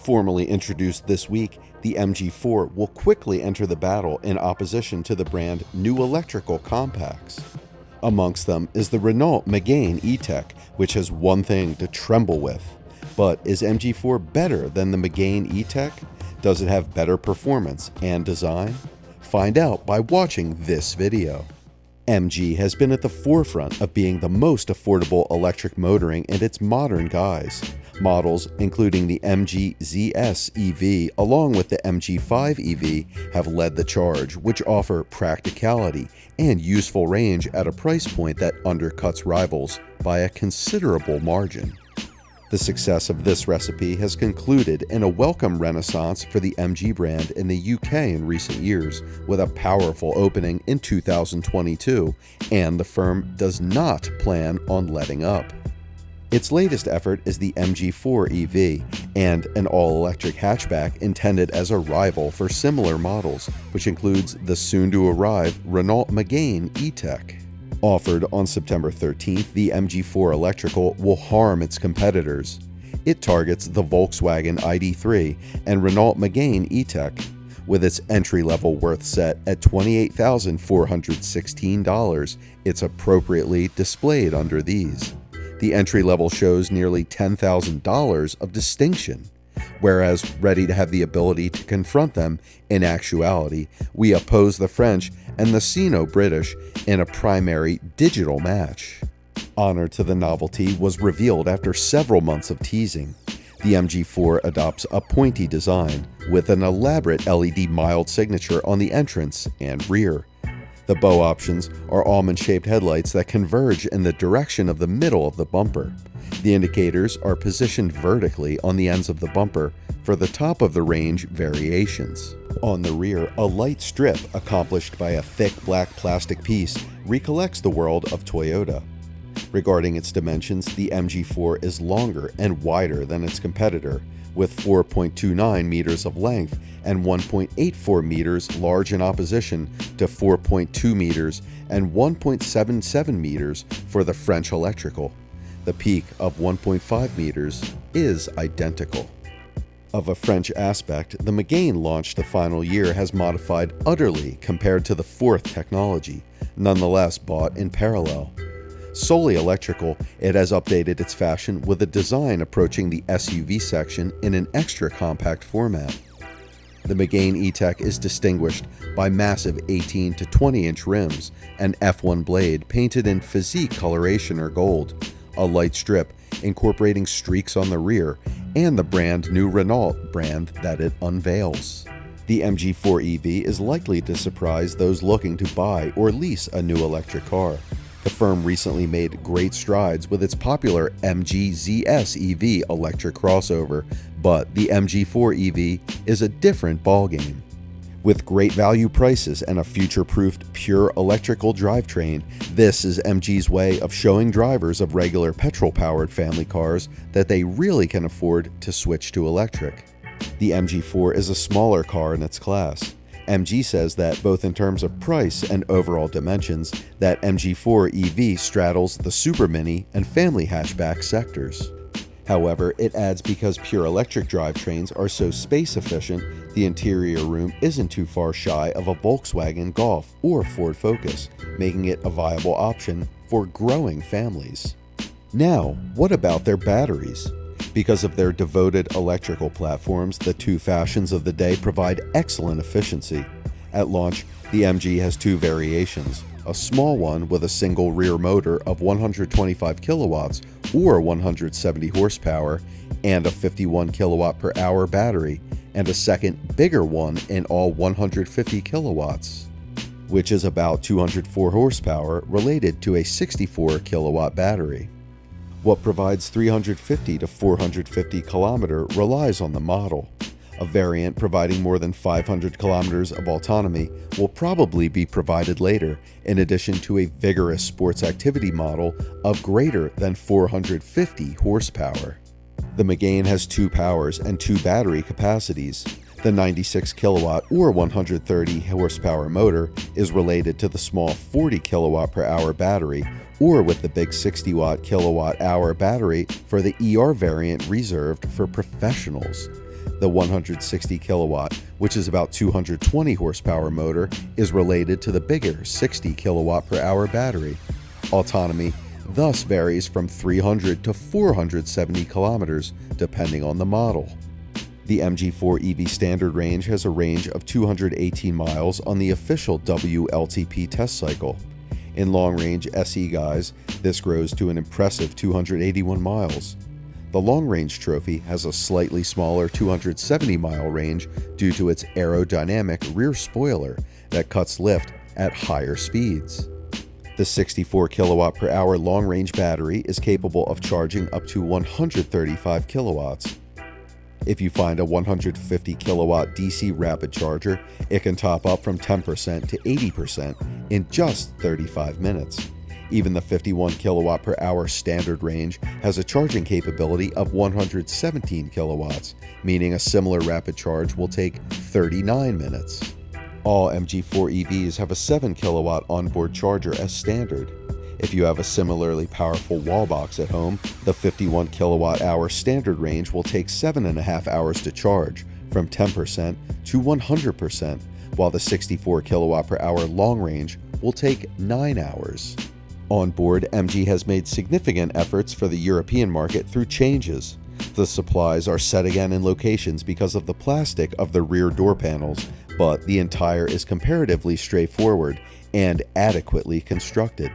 Formally introduced this week, the MG4 will quickly enter the battle in opposition to the brand new electrical compacts. Amongst them is the Renault Megane E-Tech, which has one thing to tremble with. But is MG4 better than the Megane E-Tech? Does it have better performance and design? Find out by watching this video. MG has been at the forefront of being the most affordable electric motoring in its modern guise. Models, including the MG4 EV along with the MG5 EV, have led the charge, which offer practicality and useful range at a price point that undercuts rivals by a considerable margin. The success of this recipe has concluded in a welcome renaissance for the MG brand in the UK in recent years, with a powerful opening in 2022, and the firm does not plan on letting up. Its latest effort is the MG4 EV, and an all-electric hatchback intended as a rival for similar models, which includes the soon-to-arrive Renault Megane E-Tech. Offered on September 13th, the MG4 Electrical will harm its competitors. It targets the Volkswagen ID.3 and Renault Megane E-Tech, with its entry-level worth set at $28,416. It's appropriately displayed under these. The entry-level shows nearly $10,000 of distinction, whereas ready to have the ability to confront them, in actuality, we oppose the French and the Sino-British in a primary digital match. Honor to the novelty was revealed after several months of teasing. The MG4 adopts a pointy design with an elaborate LED mild signature on the entrance and rear. The bow options are almond-shaped headlights that converge in the direction of the middle of the bumper. The indicators are positioned vertically on the ends of the bumper for the top of the range variations. On the rear, a light strip accomplished by a thick black plastic piece recollects the world of Toyota. Regarding its dimensions, the MG4 is longer and wider than its competitor, with 4.29 meters of length and 1.84 meters large in opposition to 4.2 meters and 1.77 meters for the French Electrical. The peak of 1.5 meters is identical. Of a French aspect, the Megane launched the final year has modified utterly compared to the fourth technology, nonetheless bought in parallel. Solely electrical, it has updated its fashion with a design approaching the SUV section in an extra compact format. The Megane E-Tech is distinguished by massive 18 to 20-inch rims, an F1 blade painted in physique coloration or gold, a light strip incorporating streaks on the rear, and the brand new Renault brand that it unveils. The MG4 EV is likely to surprise those looking to buy or lease a new electric car. The firm recently made great strides with its popular MG4 EV electric crossover, but the MG4 EV is a different ballgame. With great value prices and a future-proofed pure electrical drivetrain, this is MG's way of showing drivers of regular petrol-powered family cars that they really can afford to switch to electric. The MG4 is a smaller car in its class. MG says that both in terms of price and overall dimensions, that MG4 EV straddles the super mini and family hatchback sectors. However, it adds because pure electric drivetrains are so space efficient, the interior room isn't too far shy of a Volkswagen Golf or Ford Focus, making it a viable option for growing families. Now, what about their batteries? Because of their devoted electrical platforms, the two fashions of the day provide excellent efficiency. At launch, the MG has two variations, a small one with a single rear motor of 125 kilowatts or 170 horsepower and a 51 kilowatt per hour battery, and a second, bigger one in all 150 kilowatts, which is about 204 horsepower related to a 64 kilowatt battery. What provides 350 to 450 kilometer relies on the model. A variant providing more than 500 kilometers of autonomy will probably be provided later, in addition to a vigorous sports activity model of greater than 450 horsepower. The Megane has two powers and two battery capacities. The 96 kilowatt or 130 horsepower motor is related to the small 40 kilowatt per hour battery, or with the big 60 watt kilowatt hour battery for the ER variant reserved for professionals. The 160 kilowatt, which is about 220 horsepower motor, is related to the bigger 60 kilowatt per hour battery. Autonomy thus varies from 300 to 470 kilometers depending on the model. The MG4 EV standard range has a range of 218 miles on the official WLTP test cycle. In long-range SE guise, this grows to an impressive 281 miles. The long-range trophy has a slightly smaller 270-mile range due to its aerodynamic rear spoiler that cuts lift at higher speeds. The 64 kilowatt per hour long-range battery is capable of charging up to 135 kilowatts. If you find a 150 kilowatt DC rapid charger, it can top up from 10% to 80% in just 35 minutes. Even the 51 kilowatt per hour standard range has a charging capability of 117 kilowatts, meaning a similar rapid charge will take 39 minutes. All MG4 EVs have a 7 kilowatt onboard charger as standard. If you have a similarly powerful wall box at home, the 51 kilowatt hour standard range will take 7.5 hours to charge, from 10% to 100%, while the 64 kilowatt per hour long range will take 9 hours. On board, MG has made significant efforts for the European market through changes. The supplies are set again in locations because of the plastic of the rear door panels, but the entire is comparatively straightforward and adequately constructed.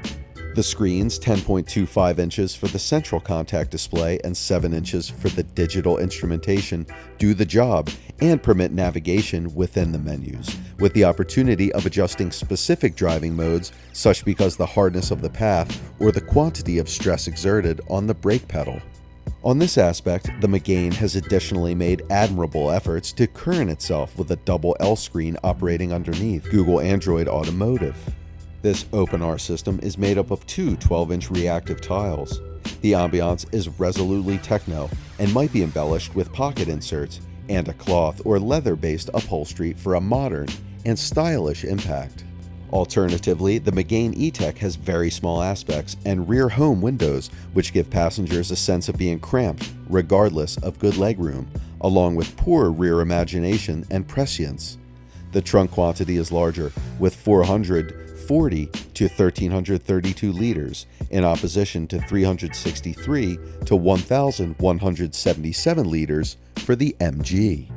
The screens, 10.25 inches for the central contact display and 7 inches for the digital instrumentation, do the job and permit navigation within the menus, with the opportunity of adjusting specific driving modes, such because the hardness of the path or the quantity of stress exerted on the brake pedal. On this aspect, the Megane has additionally made admirable efforts to current itself with a double L screen operating underneath Google Android Automotive. This OpenR system is made up of two 12-inch reactive tiles. The ambiance is resolutely techno and might be embellished with pocket inserts and a cloth or leather-based upholstery for a modern and stylish impact. Alternatively, the Megane E-Tech has very small aspects and rear home windows, which give passengers a sense of being cramped regardless of good legroom, along with poor rear imagination and prescience. The trunk quantity is larger, with 440 to 1,332 liters, in opposition to 363 to 1,177 liters for the MG.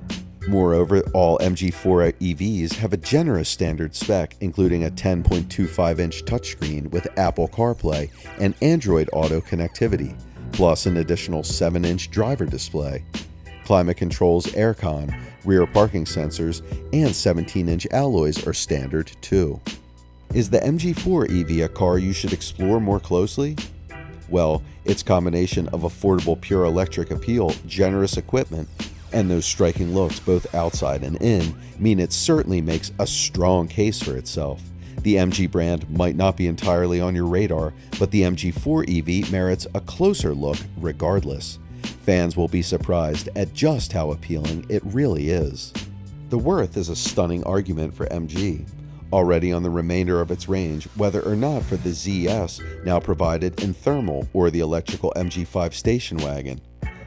Moreover, all MG4 EVs have a generous standard spec, including a 10.25-inch touchscreen with Apple CarPlay and Android Auto connectivity, plus an additional 7-inch driver display. Climate controls, aircon, rear parking sensors, and 17-inch alloys are standard too. Is the MG4 EV a car you should explore more closely? Well, its combination of affordable pure electric appeal, generous equipment, and those striking looks both outside and in mean it certainly makes a strong case for itself. The MG brand might not be entirely on your radar, but the MG4 EV merits a closer look regardless. Fans will be surprised at just how appealing it really is. The worth is a stunning argument for MG. Already on the remainder of its range, whether or not for the ZS now provided in thermal or the electrical MG5 station wagon.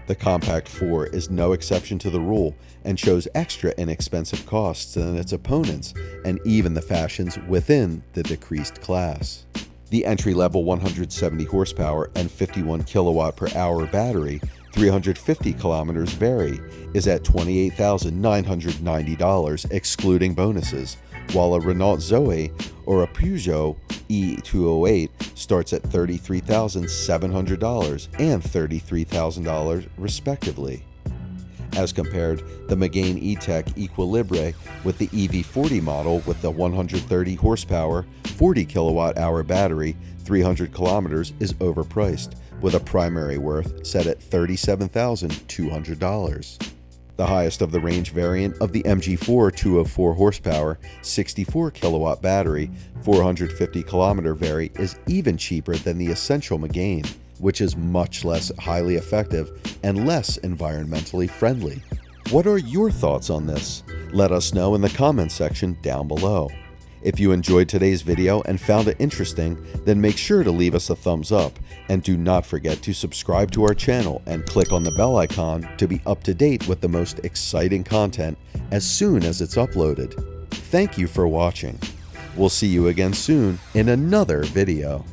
The Compact 4 is no exception to the rule and shows extra inexpensive costs than its opponents and even the fashions within the decreased class. The entry-level 170 horsepower and 51 kilowatt per hour battery, 350 kilometers vary, is at $28,990 excluding bonuses, while a Renault Zoe or a Peugeot E208 starts at $33,700 and $33,000 respectively. As compared, the Megane E-Tech Equilibre with the EV40 model with the 130 horsepower, 40 kilowatt hour battery, 300 kilometers is overpriced, with a primary worth set at $37,200. The highest of the range variant of the MG4 204 horsepower, 64 kilowatt battery, 450 kilometer vari is even cheaper than the essential Megane, which is much less highly effective and less environmentally friendly. What are your thoughts on this? Let us know in the comments section down below. If you enjoyed today's video and found it interesting, then make sure to leave us a thumbs up, and do not forget to subscribe to our channel and click on the bell icon to be up to date with the most exciting content as soon as it's uploaded. Thank you for watching. We'll see you again soon in another video.